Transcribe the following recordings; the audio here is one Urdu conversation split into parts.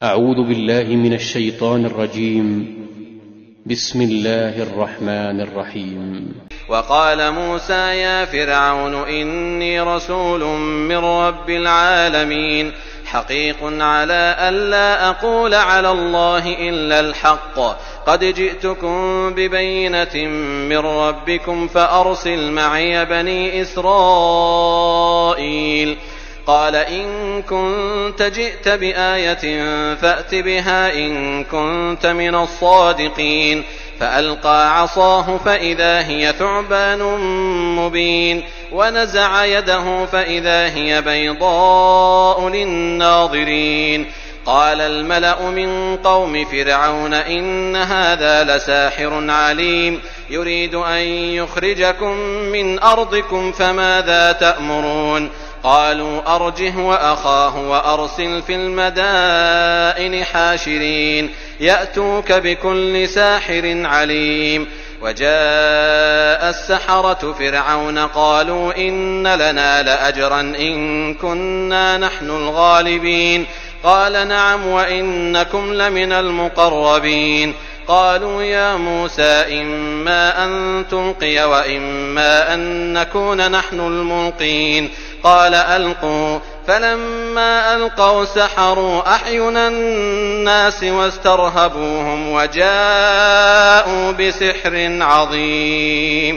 أعوذ بالله من الشيطان الرجيم. بسم الله الرحمن الرحيم. وقال موسى يا فرعون إني رسول من رب العالمين حقيق على ألا أقول على الله إلا الحق قد جئتكم ببينة من ربكم فأرسل معي بني إسرائيل. قال إن كنت جئت بآية فأت بها إن كنت من الصادقين. فألقى عصاه فإذا هي ثعبان مبين ونزع يده فإذا هي بيضاء للناظرين. قال الملأ من قوم فرعون إن هذا لساحر عليم يريد أن يخرجكم من أرضكم فماذا تأمرون. قالوا أرجه وأخاه وأرسل في المدائن حاشرين يأتوك بكل ساحر عليم. وجاء السحرة فرعون قالوا إن لنا لأجرا إن كنا نحن الغالبين. قال نعم وإنكم لمن المقربين. قالوا يا موسى إما أن تلقي وإما أن نكون نحن الملقين. قال ألقوا فلما ألقوا سحروا أعين الناس واسترهبوهم وجاءوا بسحر عظيم.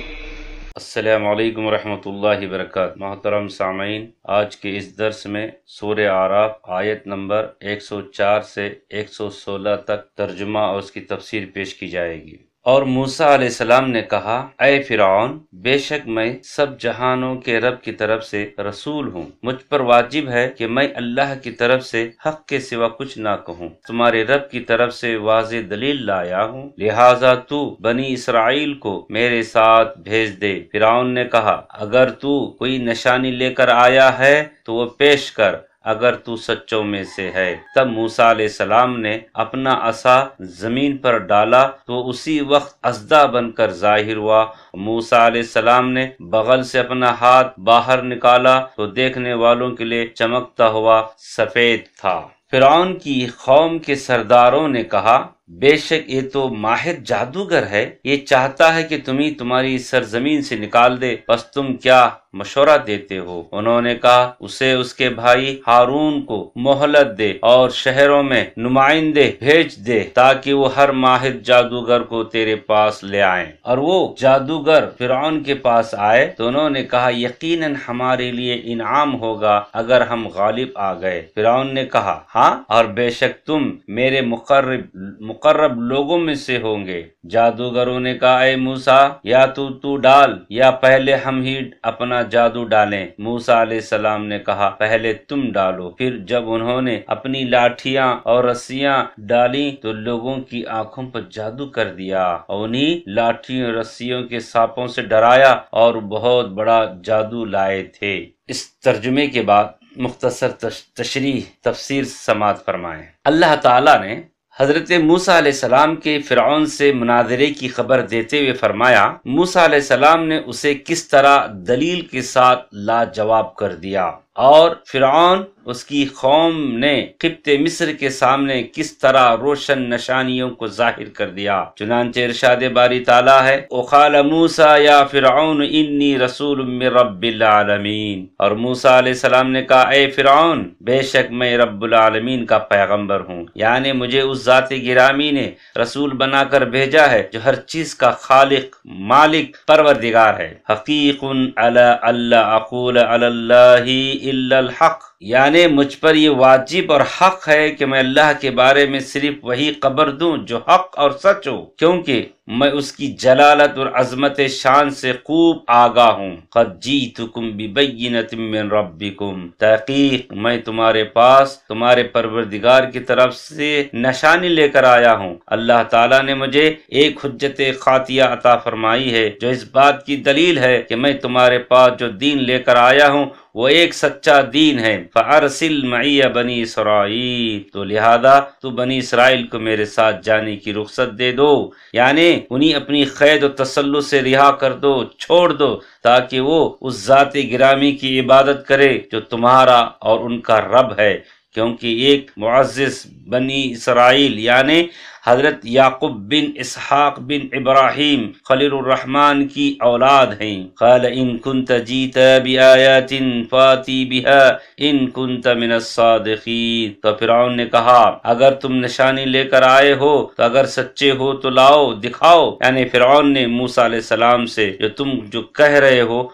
السلام علیکم ورحمۃ اللہ وبرکاتہ. محترم سامعین، آج کے اس درس میں سورہ اعراف آیت نمبر 104 سے 116 تک ترجمہ اور اس کی تفسیر پیش کی جائے گی. اور موسیٰ علیہ السلام نے کہا، اے فرعون، بے شک میں سب جہانوں کے رب کی طرف سے رسول ہوں. مجھ پر واجب ہے کہ میں اللہ کی طرف سے حق کے سوا کچھ نہ کہوں. تمہارے رب کی طرف سے واضح دلیل لایا ہوں، لہٰذا تو بنی اسرائیل کو میرے ساتھ بھیج دے. فرعون نے کہا، اگر تو کوئی نشانی لے کر آیا ہے تو وہ پیش کر اگر تو سچوں میں سے ہے. تب موسیٰ علیہ السلام نے اپنا عصا زمین پر ڈالا تو اسی وقت اژدھا بن کر ظاہر ہوا. موسیٰ علیہ السلام نے بغل سے اپنا ہاتھ باہر نکالا تو دیکھنے والوں کے لیے چمکتا ہوا سفید تھا. فرعون کی قوم کے سرداروں نے کہا، بے شک یہ تو ماہر جادوگر ہے، یہ چاہتا ہے کہ تمہیں تمہاری سرزمین سے نکال دے، بس تم کیا مشورہ دیتے ہو؟ انہوں نے کہا، اسے اس کے بھائی ہارون کو مہلت دے اور شہروں میں نمائندے بھیج دے تاکہ وہ ہر ماہر جادوگر کو تیرے پاس لے آئیں. اور وہ جادوگر فرعون کے پاس آئے تو انہوں نے کہا، یقیناً ہمارے لیے انعام ہوگا اگر ہم غالب آ گئے. فرعون نے کہا، ہاں، اور بے شک تم میرے مقرب لوگوں میں سے ہوں گے. جادوگروں نے کہا، اے موسیٰ، یا تو ڈال یا پہلے ہم ہی اپنا جادو ڈالیں. موسیٰ علیہ السلام نے کہا، پہلے تم ڈالو. پھر جب انہوں نے اپنی لاٹھیاں اور رسیاں ڈالی تو لوگوں کی آنکھوں پر جادو کر دیا اور انہیں لاٹھیوں اور رسیوں کے سانپوں سے ڈرایا اور بہت بڑا جادو لائے تھے. اس ترجمے کے بعد مختصر تشریح تفسیر سماعت فرمائیں. اللہ تعالیٰ نے حضرت موسیٰ علیہ السلام کے فرعون سے مناظرے کی خبر دیتے ہوئے فرمایا، موسیٰ علیہ السلام نے اسے کس طرح دلیل کے ساتھ لاجواب کر دیا اور فرعون اس کی قوم نے قبط مصر کے سامنے کس طرح روشن نشانیوں کو ظاہر کر دیا. چنانچہ ارشاد باری تعالیٰ ہے، وقال موسیٰ یا فرعون انی رسول من رب العالمین. اور موسیٰ علیہ السلام نے کہا، اے فرعون، بے شک میں رب العالمین کا پیغمبر ہوں، یعنی مجھے اس ذات گرامی نے رسول بنا کر بھیجا ہے جو ہر چیز کا خالق، مالک، پروردگار ہے. حقیق علی اللہ اقول علی اللہ الا الحق، یعنی مجھ پر یہ واجب اور حق ہے کہ میں اللہ کے بارے میں صرف وہی خبر دوں جو حق اور سچ ہو، کیونکہ میں اس کی جلالت اور عظمت شان سے خوب آگاہ ہوں. قد جئتکم ببینۃ من ربکم، تحقیق میں تمہارے پاس تمہارے پروردگار کی طرف سے نشانی لے کر آیا ہوں. اللہ تعالیٰ نے مجھے ایک حجت قاطعہ عطا فرمائی ہے جو اس بات کی دلیل ہے کہ میں تمہارے پاس جو دین لے کر آیا ہوں وہ ایک سچا دین ہے. فارسل معی بنی اسرائیل، تو لہذا تو بنی اسرائیل کو میرے ساتھ جانے کی رخصت دے دو، یعنی انہیں اپنی قید و تسلط سے رہا کر دو، چھوڑ دو، تاکہ وہ اس ذات گرامی کی عبادت کرے جو تمہارا اور ان کا رب ہے، کیونکہ ایک معزز بنی اسرائیل یعنی حضرت یعقوب بن اسحاق بن ابراہیم خلیل الرحمن کی اولاد ہیں۔ قال ان كنت جئت بآیات فاتی بها ان كنت من الصادقین، تو فرعون نے کہا اگر تم نشانی لے کر آئے ہو تو اگر سچے ہو تو لاؤ، دکھاؤ۔ یعنی فرعون نے موسیٰ علیہ السلام سے تم جو کہہ رہے ہو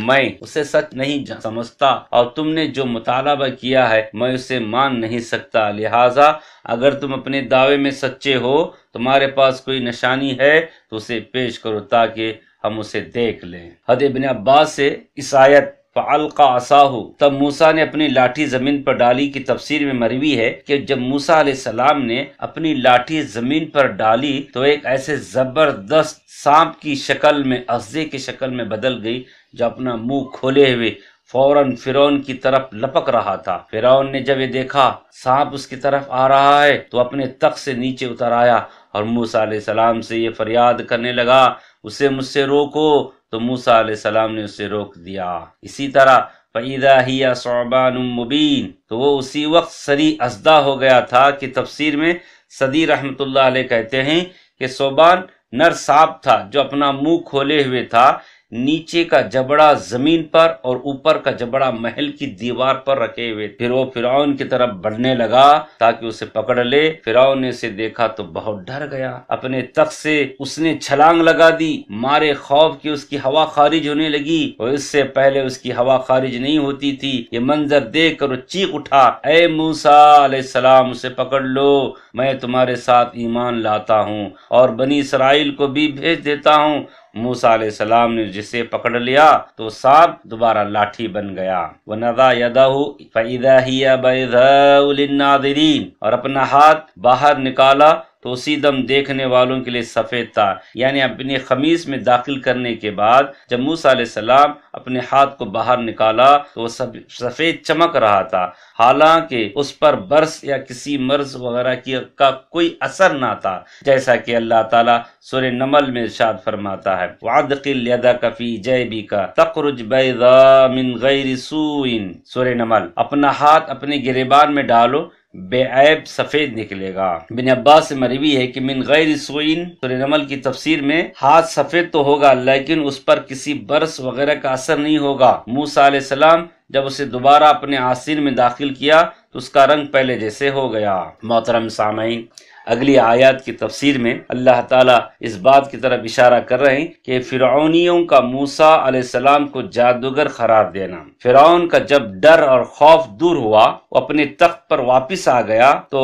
میں اسے سچ نہیں سمجھتا، اور تم نے جو مطالبہ کیا ہے میں اسے مان نہیں سکتا، لہٰذا اگر تم اپنے دعوے میں سچے ہو، تمہارے پاس کوئی نشانی ہے تو اسے پیش کرو تاکہ ہم اسے دیکھ لیں۔ حضرت ابن عباس سے اس آیت فَأَلْقَى عَصَاهُ تب موسیٰ نے اپنی لاٹھی زمین پر ڈالی کی تفسیر میں مروی ہے کہ جب موسیٰ علیہ السلام نے اپنی لاٹھی زمین پر ڈالی تو ایک ایسے زبردست سانپ کی شکل میں، اژدھے کی شکل میں بدل گئی جو اپنا منہ کھولے ہوئے فوراً فرعون کی طرف لپک رہا تھا۔ فرعون نے جب یہ دیکھا سانپ اس کی طرف آ رہا ہے تو اپنے تخت سے نیچے اتر آیا اور موسیٰ علیہ السلام سے یہ فریاد کرنے لگا اسے مجھ سے روکو، تو موسیٰ علیہ السلام نے اسے روک دیا۔ اسی طرح فَإِذَا هِيَ ثُعْبَانٌ مُبِينٌ تو وہ اسی وقت سری اژدھا ہو گیا تھا کہ تفسیر میں صدی رحمۃ اللہ علیہ کہتے ہیں کہ ثعبان نر سانپ تھا جو اپنا منہ کھولے ہوئے تھا، نیچے کا جبڑا زمین پر اور اوپر کا جبڑا محل کی دیوار پر رکھے ہوئے۔ پھر وہ فرعون کی طرف بڑھنے لگا تاکہ اسے پکڑ لے۔ فرعون نے اسے دیکھا تو بہت ڈر گیا، اپنے تخت سے اس نے چھلانگ لگا دی، مارے خوف کی اس کی ہوا خارج ہونے لگی، اور اس سے پہلے اس کی ہوا خارج نہیں ہوتی تھی۔ یہ منظر دیکھ کر وہ چیخ اٹھا اے موسیٰ علیہ السلام اسے پکڑ لو، میں تمہارے ساتھ ایمان لاتا ہوں اور بنی اسرائیل کو بھی بھیج دیتا ہوں۔ موسیٰ علیہ السلام نے جسے پکڑ لیا تو سانپ دوبارہ لاٹھی بن گیا۔ وَنَضَعَ يَدَهُ فَإِذَا هِيَ بَيْضَاءُ لِلنَّاظِرِينَ اور اپنا ہاتھ باہر نکالا تو اسی دم دیکھنے والوں کے لیے سفید تھا، یعنی اپنی خمیس میں داخل کرنے کے بعد جب موسیٰ علیہ السلام اپنے ہاتھ کو باہر نکالا تو وہ سفید چمک رہا تھا، حالانکہ اس پر برس یا کسی مرض وغیرہ کا کوئی اثر نہ تھا، جیسا کہ اللہ تعالیٰ سورہ نمل میں ارشاد فرماتا ہے وَأَدْخِلْ يَدَكَ فِي جَيْبِكَ تَخْرُجْ بَيْضَاءَ مِنْ غَيْرِ سُوءٍ سورہ نمل۔ اپنا ہاتھ اپنے گریبان میں ڈالو بے عیب سفید نکلے گا۔ ابن عباس سے مروی ہے کہ من غیر سوئن سورہ نمل کی تفسیر میں ہاتھ سفید تو ہوگا لیکن اس پر کسی برس وغیرہ کا اثر نہیں ہوگا۔ موسیٰ علیہ السلام جب اسے دوبارہ اپنے آستین میں داخل کیا تو اس کا رنگ پہلے جیسے ہو گیا۔ محترم سامعین، اگلی آیات کی تفسیر میں اللہ تعالیٰ اس بات کی طرف اشارہ کر رہے ہیں کہ فرعونیوں کا موسیٰ علیہ السلام کو جادوگر قرار دینا۔ فرعون کا جب ڈر اور خوف دور ہوا، وہ اپنے تخت پر واپس آ گیا تو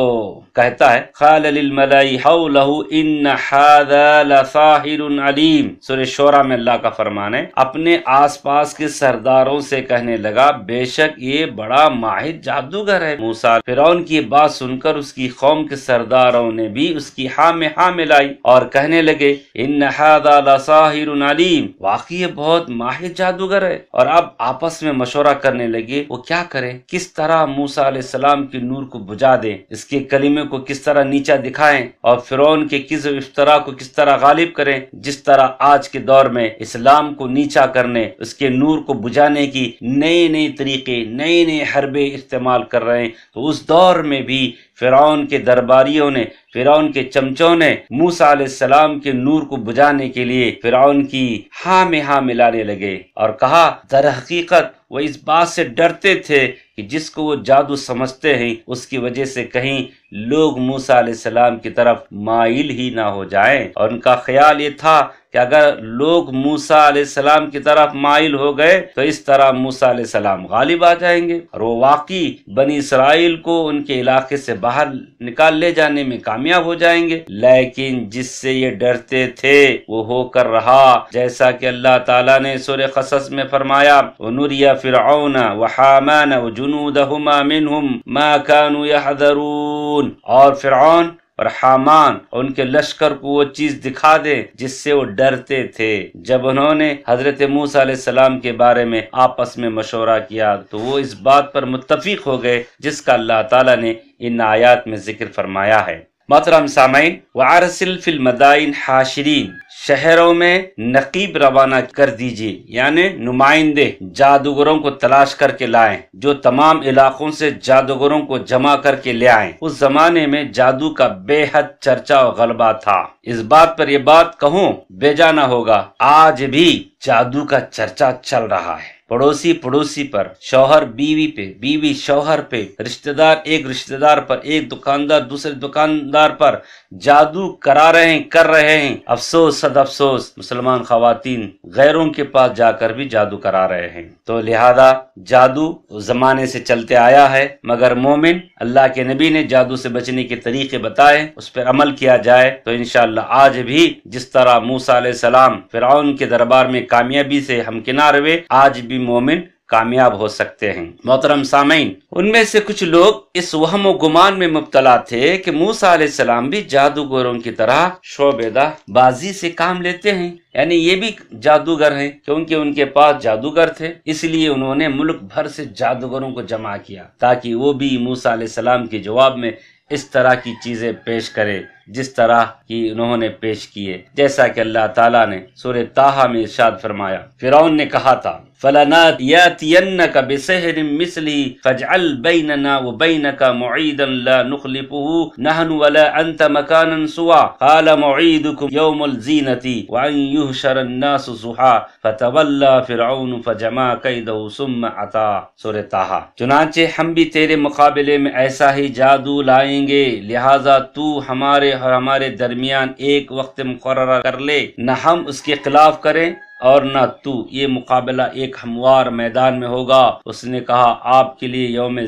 کہتا ہے قال للملأ حوله ان هذا لساحر علیم سورہ شعراء میں اللہ کا فرمان ہے، اپنے آس پاس کے سرداروں سے کہنے لگا بے شک یہ بڑا ماہر جادوگر ہے۔ موسیٰ فرعون کی بات سن کر اس کی قوم کے سرداروں نے بھی اس کی ہاں میں ہاں ملائی اور کہنے لگے ان ھذا لساحر علیم، واقعی یہ بہت ماہر جادوگر ہے۔ اور اب آپس میں مشورہ کرنے لگے وہ کیا کریں، کس طرح موسیٰ علیہ السلام کے نور کو بجھا دیں، اس کے کلمے کو کس طرح نیچا دکھائیں اور فرعون کے کذب افتراء کو کس طرح غالب کریں۔ جس طرح آج کے دور میں اسلام کو نیچا کرنے، اس کے نور کو بجھانے کی نئے نئے طریقے، نئے نئے حربے استعمال کر رہے ہیں، تو اس دور میں بھی فرعون کے درباریوں نے، فرعون کے چمچوں نے موسیٰ علیہ السلام کے نور کو بجھانے کے لیے فرعون کی ہاں میں ہاں ملانے لگے اور کہا در حقیقت وہ اس بات سے ڈرتے تھے کہ جس کو وہ جادو سمجھتے ہیں اس کی وجہ سے کہیں لوگ موسیٰ علیہ السلام کی طرف مائل ہی نہ ہو جائیں، اور ان کا خیال یہ تھا کہ اگر لوگ موسیٰ علیہ السلام کی طرف مائل ہو گئے تو اس طرح موسیٰ علیہ السلام غالب آ جائیں گے اور وہ واقعی بنی اسرائیل کو ان کے علاقے سے باہر نکال لے جانے میں کامیاب ہو جائیں گے۔ لیکن جس سے یہ ڈرتے تھے وہ ہو کر رہا، جیسا کہ اللہ تعالیٰ نے سورہ قصص میں فرمایا وَنُرِيَ فِرْعَوْنَ وَحَامَانَ وَجُنُودَهُمَا مِنْهُمْ مَا كَانُوا يَحْذَرُونَ اور فرعون اور حامان اور ان کے لشکر کو وہ چیز دکھا دے جس سے وہ ڈرتے تھے۔ جب انہوں نے حضرت موسیٰ علیہ السلام کے بارے میں آپس میں مشورہ کیا تو وہ اس بات پر متفق ہو گئے جس کا اللہ تعالیٰ نے ان آیات میں ذکر فرمایا ہے۔ محترم سامعین، وَأَرْسِلْ فِي الْمَدَائِنِ حَاشِرِينَ، شہروں میں نقیب روانہ کر دیجیے، یعنی نمائندے جادوگروں کو تلاش کر کے لائیں جو تمام علاقوں سے جادوگروں کو جمع کر کے لے آئیں۔ اس زمانے میں جادو کا بے حد چرچا و غلبہ تھا۔ اس بات پر یہ بات کہوں بے جا نہ ہوگا، آج بھی جادو کا چرچا چل رہا ہے۔ پڑوسی پڑوسی پر، شوہر بیوی پہ، بیوی شوہر پہ، رشتہ دار ایک رشتہ دار پر، ایک دکاندار دوسرے دکاندار پر جادو کرا رہے ہیں، کر رہے ہیں۔ افسوس صد افسوس، مسلمان خواتین غیروں کے پاس جا کر بھی جادو کرا رہے ہیں۔ تو لہذا جادو زمانے سے چلتے آیا ہے، مگر مومن، اللہ کے نبی نے جادو سے بچنے کے طریقے بتائے، اس پر عمل کیا جائے تو انشاءاللہ آج بھی جس طرح موسیٰ علیہ السلام فرعون کے دربار میں کامیابی سے ہمکنار ہوئے، آج بھی مومن کامیاب ہو سکتے ہیں۔ محترم سامعین، ان میں سے کچھ لوگ اس وہم و گمان میں مبتلا تھے کہ موسیٰ علیہ السلام بھی جادوگروں کی طرح شعبدہ بازی سے کام لیتے ہیں، یعنی یہ بھی جادوگر ہیں، کیونکہ ان کے پاس جادوگر تھے، اس لیے انہوں نے ملک بھر سے جادوگروں کو جمع کیا تاکہ وہ بھی موسیٰ علیہ السلام کے جواب میں اس طرح کی چیزیں پیش کرے جس طرح کی انہوں نے پیش کیے، جیسا کہ اللہ تعالیٰ نے سورہ طٰہٰ میں ارشاد فرمایا۔ فرعون نے کہا تھا فَلَنَأْتِيَنَّكَ بِسِحْرٍ مِّثْلِهِ فَاجْعَلْ بَيْنَنَا وَبَيْنَكَ مَوْعِدًا لَا نُخْلِفُهُ نَحْنُ وَلَا أَنْتَ مَكَانًا سُوًى قَالَ مَوْعِدُكُمْ يَوْمُ الزِّينَةِ وَأَنْ يُحْشَرَ النَّاسُ ضُحًى فَتَوَلَّىٰ فِرْعَوْنُ فَجَمَعَ كَيْدَهُ ثُمَّ أَتَىٰ۔ سورہ طٰہٰ۔ چنانچہ ہم بھی تیرے مقابلے میں ایسا ہی جادو لائیں گے، لہٰذا تو ہمارے اور ہمارے درمیان ایک وقت مقررہ کر لے، نہ ہم اس کے خلاف کریں اور نہ تو۔ یہ مقابلہ ایک ہموار میدان میں ہوگا۔ اس نے کہا آپ کے لیے یوم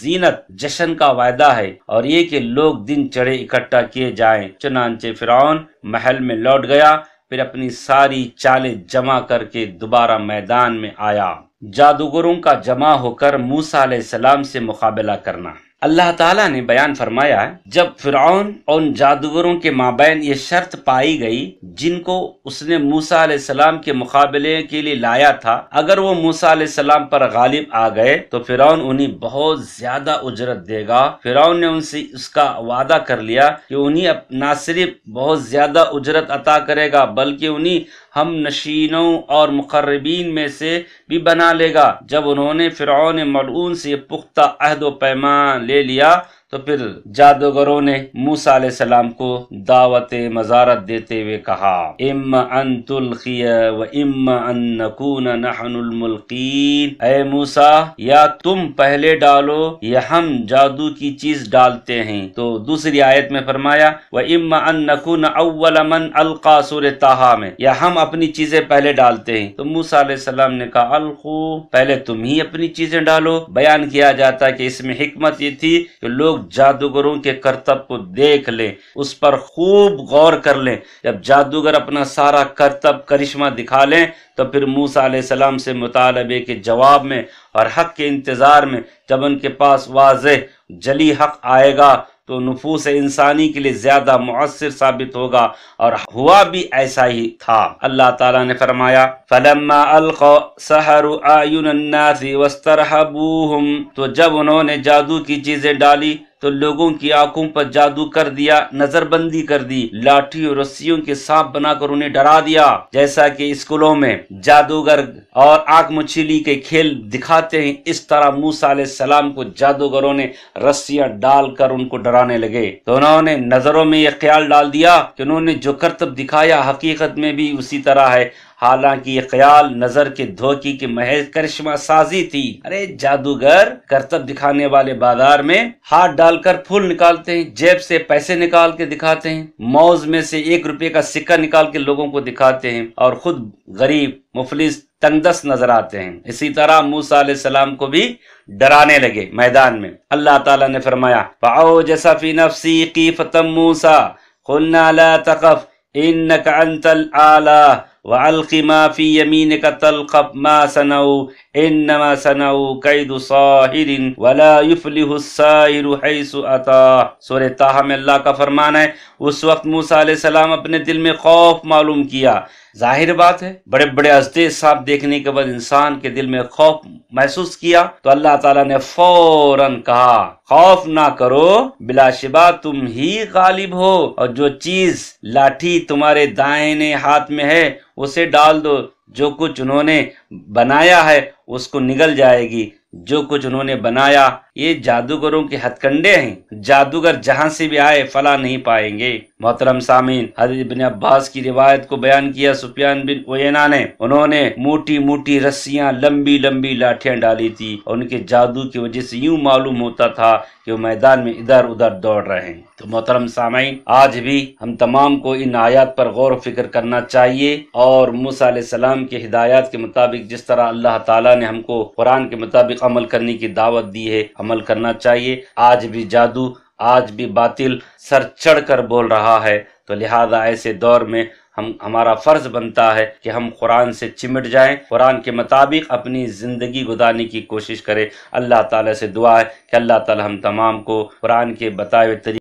زینت جشن کا وعدہ ہے، اور یہ کہ لوگ دن چڑھے اکٹھا کیے جائیں۔ چنانچہ فرعون محل میں لوٹ گیا، پھر اپنی ساری چالیں جمع کر کے دوبارہ میدان میں آیا۔ جادوگروں کا جمع ہو کر موسیٰ علیہ السلام سے مقابلہ کرنا۔ اللہ تعالیٰ نے بیان فرمایا ہے، جب فرعون اور ان جادوگروں کے مابین یہ شرط پائی گئی جن کو اس نے موسیٰ علیہ السلام کے مقابلے کے لیے لایا تھا، اگر وہ موسیٰ علیہ السلام پر غالب آ گئے تو فرعون انہیں بہت زیادہ اجرت دے گا۔ فرعون نے ان سے اس کا وعدہ کر لیا کہ انہیں نہ صرف بہت زیادہ اجرت عطا کرے گا بلکہ انہیں ہم نشینوں اور مقربین میں سے بھی بنا لے گا۔ جب انہوں نے فرعون ملعون سے پختہ عہد و پیمان لے لیا تو پھر جادوگروں نے موسیٰ علیہ السلام کو دعوت مزارت دیتے ہوئے کہا اما ان تلقی و اما ان نکون نحن الملقین، اے موسیٰ یا تم پہلے ڈالو یا ہم جادو کی چیز ڈالتے ہیں۔ تو دوسری آیت میں فرمایا و اما ان نکون اول من القا، سورہ طٰہٰ میں، یا ہم اپنی چیزیں پہلے ڈالتے ہیں۔ تو موسیٰ علیہ السلام نے کہا القو، پہلے تم ہی اپنی چیزیں ڈالو۔ بیان کیا جاتا ہے کہ اس میں حکمت یہ تھی کہ لوگ جادوگروں کے کرتب کو دیکھ لیں، اس پر خوب غور کر لیں۔ جب جادوگر اپنا سارا کرتب کرشمہ دکھا لیں تو پھر موسیٰ علیہ السلام سے مطالبے کے جواب میں اور حق کے انتظار میں جب ان کے پاس واضح جلی حق آئے گا تو نفوس انسانی کے لیے زیادہ مؤثر ثابت ہوگا، اور ہوا بھی ایسا ہی تھا۔ اللہ تعالیٰ نے فرمایا فَلَمَّا أَلْقَوْا سَحَرُوا أَعْيُنَ النَّاسِ وَاسْتَرْهَبُوهُمْ، تو جب انہوں نے جادو کی چیزیں ڈالی تو لوگوں کی آنکھوں پر جادو کر دیا، نظر بندی کر دی، لاٹھی اور رسیوں کے سانپ بنا کر انہیں ڈرا دیا۔ جیسا کہ اسکولوں میں جادوگر اور آنکھ مچھلی کے کھیل دکھاتے ہیں، اس طرح موسیٰ علیہ السلام کو جادوگروں نے رسیاں ڈال کر ان کو ڈرانے لگے۔ تو انہوں نے نظروں میں یہ خیال ڈال دیا کہ انہوں نے جو کرتب دکھایا حقیقت میں بھی اسی طرح ہے، حالانکہ یہ خیال نظر کے دھوکے کی محض کرشمہ سازی تھی۔ ارے جادوگر کرتب دکھانے والے بازار میں ہاتھ ڈال کر پھول نکالتے ہیں، جیب سے پیسے نکال کے دکھاتے ہیں، موز میں سے 1 روپے کا سکہ نکال کے لوگوں کو دکھاتے ہیں، اور خود غریب مفلس تنگ دست نظر آتے ہیں۔ اسی طرح موسیٰ علیہ السلام کو بھی ڈرانے لگے میدان میں۔ اللہ تعالیٰ نے فرمایا فَأَوْجَسَ فِي نَفْسِهِ خِيفَةً مُوسَىٰ قُلْنَا لَا تَخَفْ إِنَّكَ أَنتَ الْأَعْلَىٰ وَأَلْقِ مَا فِي يَمِينِكَ تَلْقَفْ مَا صَنَعُوا انما صنعوا کید ساحر ولا یفلح الساحر حیث اتی۔ سورہ طٰہٰ میں اللہ کا فرمان ہے اس وقت موسیٰ علیہ السلام اپنے دل میں خوف معلوم کیا۔ ظاہر بات ہے بڑے بڑے ہستے صاحب دیکھنے کے بعد انسان کے دل میں خوف محسوس کیا تو اللہ تعالیٰ نے فوراً کہا خوف نہ کرو، بلا شبہ تم ہی غالب ہو، اور جو چیز لاٹھی تمہارے دائیں ہاتھ میں ہے اسے ڈال دو، جو کچھ انہوں نے بنایا ہے اس کو نگل جائے گی۔ جو کچھ انہوں نے بنایا یہ جادوگروں کے ہتھ کنڈے ہیں، جادوگر جہاں سے بھی آئے فلا نہیں پائیں گے۔ محترم سامعین، حضرت ابن عباس کی روایت کو بیان کیا سفیان بن عیینہ نے، انہوں نے موٹی موٹی رسیاں لمبی لمبی لاٹھیاں ڈالی تھی اور ان کے جادو کی وجہ سے یوں معلوم ہوتا تھا کہ وہ میدان میں ادھر ادھر دوڑ رہے ہیں۔ تو محترم سامعین، آج بھی ہم تمام کو ان آیات پر غور و فکر کرنا چاہیے اور موسیٰ علیہ السلام کے ہدایات کے مطابق جس طرح اللہ تعالیٰ نے ہم کو قرآن کے مطابق عمل کرنے کی دعوت دی ہے عمل کرنا چاہیے۔ آج بھی جادو، آج بھی باطل سر چڑھ کر بول رہا ہے، تو لہذا ایسے دور میں ہمارا فرض بنتا ہے کہ ہم قرآن سے چمٹ جائیں، قرآن کے مطابق اپنی زندگی گزارنے کی کوشش کریں۔ اللہ تعالیٰ سے دعا ہے کہ اللہ تعالیٰ ہم تمام کو قرآن کے بتائے ہوئے طریقے